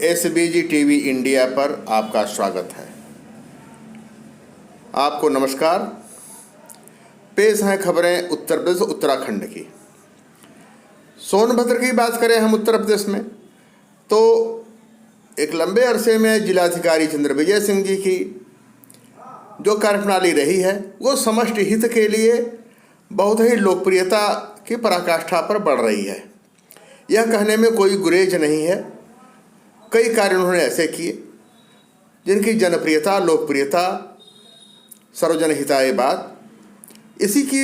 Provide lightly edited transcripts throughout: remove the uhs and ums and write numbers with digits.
SBG TV India पर आपका स्वागत है। आपको नमस्कार। पेश हैं खबरें उत्तर प्रदेश उत्तराखंड की। सोनभद्र की बात करें हम उत्तर प्रदेश में, तो एक लंबे अरसे में जिलाधिकारी चंद्रविजय सिंह जी की जो कार्यप्रणाली रही है वो समष्टि हित के लिए बहुत ही लोकप्रियता की पराकाष्ठा पर बढ़ रही है। यह कहने में कोई गुरेज नहीं है। कई कार्य उन्होंने ऐसे किए जिनकी जनप्रियता, लोकप्रियता, सर्वजन हिताय बात, इसी की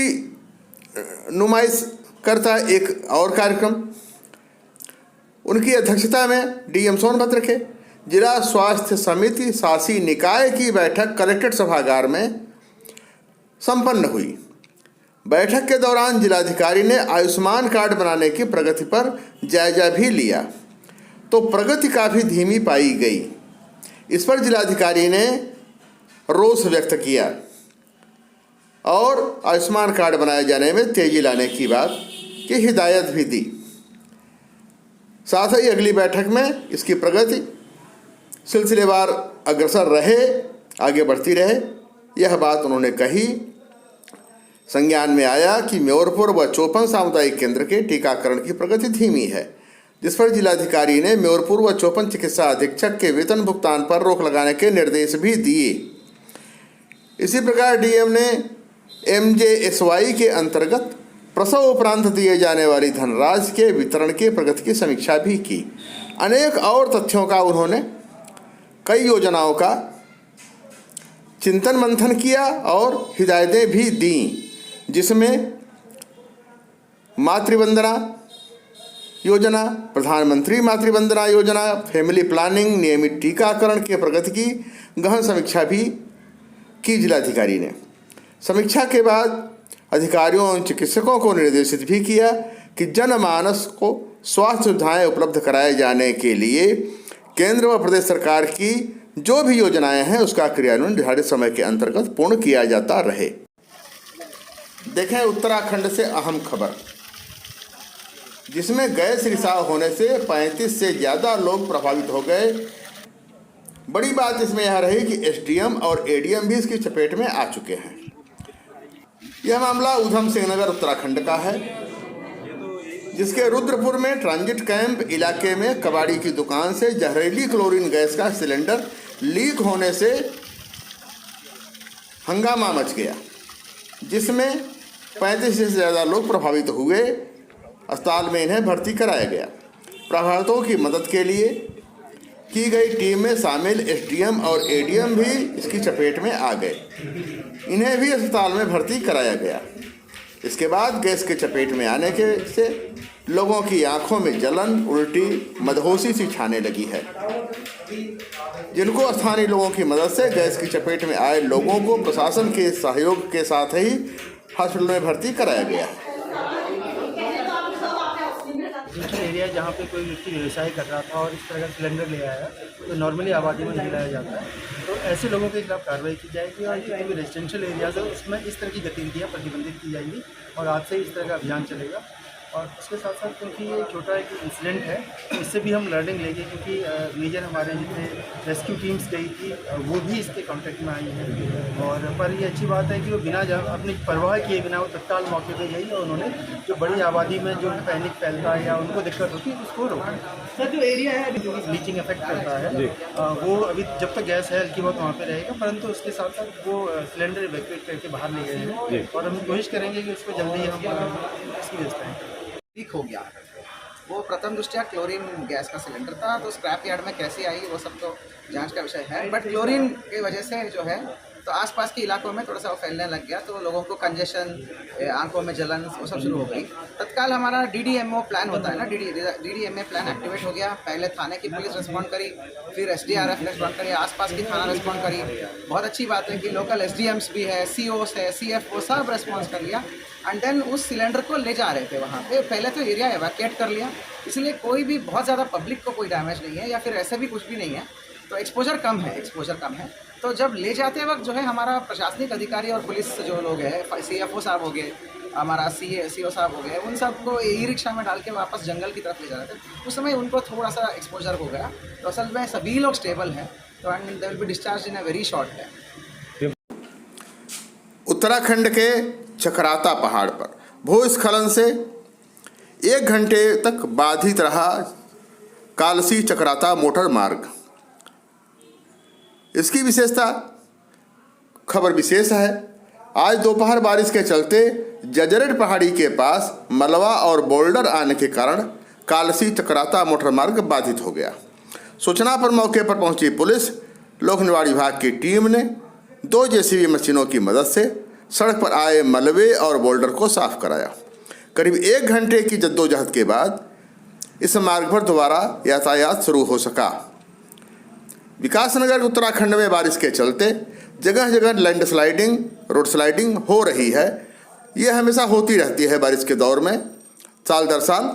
नुमाइश करता एक और कार्यक्रम। उनकी अध्यक्षता में डीएम सोनभद्र के जिला स्वास्थ्य समिति शासी निकाय की बैठक कलेक्ट्रेट सभागार में संपन्न हुई। बैठक के दौरान जिलाधिकारी ने आयुष्मान कार्ड बनाने की प्रगति पर जायजा भी लिया, तो प्रगति काफ़ी धीमी पाई गई। इस पर जिलाधिकारी ने रोष व्यक्त किया और आयुष्मान कार्ड बनाए जाने में तेजी लाने की बात की हिदायत भी दी। साथ ही अगली बैठक में इसकी प्रगति सिलसिलेवार अग्रसर रहे, आगे बढ़ती रहे, यह बात उन्होंने कही। संज्ञान में आया कि म्योरपुर व चौपन सामुदायिक केंद्र के टीकाकरण की प्रगति धीमी है, जिस पर जिलाधिकारी ने म्योरपुर व चौपन चिकित्सा अधीक्षक के वेतन भुगतान पर रोक लगाने के निर्देश भी दिए। इसी प्रकार डीएम ने MJSY के अंतर्गत प्रसव उपरांत दिए जाने वाली धनराशि के वितरण की प्रगति की समीक्षा भी की। अनेक और तथ्यों का उन्होंने कई योजनाओं का चिंतन मंथन किया और हिदायतें भी दी, जिसमें मातृवंदना योजना, प्रधानमंत्री मातृवंदना योजना, फैमिली प्लानिंग, नियमित टीकाकरण के प्रगति की गहन समीक्षा भी की जिलाधिकारी ने। समीक्षा के बाद अधिकारियों और चिकित्सकों को निर्देशित भी किया कि जनमानस को स्वास्थ्य सुविधाएं उपलब्ध कराए जाने के लिए केंद्र व प्रदेश सरकार की जो भी योजनाएं हैं उसका क्रियान्वयन निर्धारित समय के अंतर्गत पूर्ण किया जाता रहे। देखें उत्तराखंड से अहम खबर, जिसमें गैस रिसाव होने से 35 से ज़्यादा लोग प्रभावित हो गए। बड़ी बात इसमें यह रही कि SDM और ADM भी इसकी चपेट में आ चुके हैं। यह मामला ऊधम सिंह नगर उत्तराखंड का है, जिसके रुद्रपुर में ट्रांजिट कैंप इलाके में कबाड़ी की दुकान से जहरीली क्लोरीन गैस का सिलेंडर लीक होने से हंगामा मच गया, जिसमें 35 से ज़्यादा लोग प्रभावित हुए। अस्पताल में इन्हें भर्ती कराया गया। प्रभावितों की मदद के लिए की गई टीम में शामिल SDM और ADM भी इसकी चपेट में आ गए। इन्हें भी अस्पताल में भर्ती कराया गया। इसके बाद गैस के चपेट में आने के से लोगों की आंखों में जलन, उल्टी, मदहोशी सी छाने लगी है, जिनको स्थानीय लोगों की मदद से गैस की चपेट में आए लोगों को प्रशासन के सहयोग के साथ ही हॉस्पिटल में भर्ती कराया गया है। एरिया जहाँ पे कोई व्यक्ति व्यवसाय कर रहा था और इस तरह का सिलेंडर ले आया तो नॉर्मली आबादी में नहीं लाया जाता है, तो ऐसे लोगों के खिलाफ कार्रवाई की जाएगी और जितने भी रेजिडेंशियल एरियाज है उसमें इस तरह की गतिविधियाँ प्रतिबंधित की जाएंगी और आज से इस तरह का अभियान चलेगा। और उसके साथ साथ क्योंकि ये छोटा एक इंसिडेंट है तो इससे भी हम लर्निंग लेंगे, क्योंकि मेजर हमारे जितने रेस्क्यू टीम्स गई थी वो भी इसके कॉन्टेक्ट में आई हैं। और पर ये अच्छी बात है कि वो बिना अपनी परवाह किए बिना वो तत्काल मौके पे गई और उन्होंने जो बड़ी आबादी में जो पैनिक फैलता है या उनको दिक्कत होती है उसको रोका। सर जो एरिया है जो ब्लीचिंग इफेक्ट करता है वो अभी जब तक गैस है हल्की बहुत वहाँ पर रहेगा, परंतु उसके साथ साथ वो सिलेंडर इवैक्यूएट करके बाहर ले गए हैं और हम कोशिश करेंगे कि उसको जल्दी हम इसकी व्यवस्था करें। लीक हो गया। वो प्रथम दृष्टया क्लोरीन गैस का सिलेंडर था, तो स्क्रैप यार्ड में कैसे आई वो सब तो जांच का विषय है, बट क्लोरीन की वजह से जो है तो आसपास के इलाकों में थोड़ा सा वो फैलने लग गया, तो लोगों को कंजेशन, आंखों में जलन वो सब शुरू हो गई। तत्काल हमारा DDMO प्लान होता है ना, DDMA प्लान एक्टिवेट हो गया। पहले थाने की पुलिस रिस्पॉन्ड करी, फिर SDRF रिस्पॉन्ड करी, आसपास की थाना रिस्पॉन्ड करी। बहुत अच्छी बात है कि लोकल SDMs भी है, COs है, CFO सब रिस्पॉन्स कर लिया एंड देन उस सिलेंडर को ले जा रहे थे वहाँ पे। पहले तो एरिया एवैक्यूएट कर लिया, इसलिए कोई भी बहुत ज़्यादा पब्लिक को कोई डैमेज नहीं है या फिर ऐसे भी कुछ भी नहीं है, तो एक्सपोजर कम है। तो जब ले जाते वक्त जो है हमारा प्रशासनिक अधिकारी और पुलिस जो लोग हैं, CFO साहब हो गए, हमारा सीओ साहब हो गए, उन सबको ई रिक्शा में डाल के वापस जंगल की तरफ ले जा रहे थे। उस समय उनको थोड़ा सा एक्सपोजर हो गया। तो असल में सभी लोग स्टेबल हैं, तो and they will be discharge in a very short time. Uttarakhand के चकराता पहाड़ पर भूस्खलन से 1 घंटे तक बाधित रहा कालसी चकराता मोटर मार्ग। इसकी विशेषता, खबर विशेष है, आज दोपहर बारिश के चलते जजरेट पहाड़ी के पास मलबा और बोल्डर आने के कारण कालसी चकराता मोटर मार्ग बाधित हो गया। सूचना पर मौके पर पहुंची पुलिस, लोक निर्माण विभाग की टीम ने 2 जेसीबी मशीनों की मदद से सड़क पर आए मलबे और बोल्डर को साफ कराया। करीब 1 घंटे की जद्दोजहद के बाद इस मार्ग पर दोबारा यातायात शुरू हो सका। विकासनगर उत्तराखंड में बारिश के चलते जगह जगह लैंडस्लाइडिंग, रोड स्लाइडिंग हो रही है। यह हमेशा होती रहती है बारिश के दौर में, साल दर साल,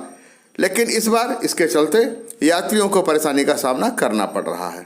लेकिन इस बार इसके चलते यात्रियों को परेशानी का सामना करना पड़ रहा है।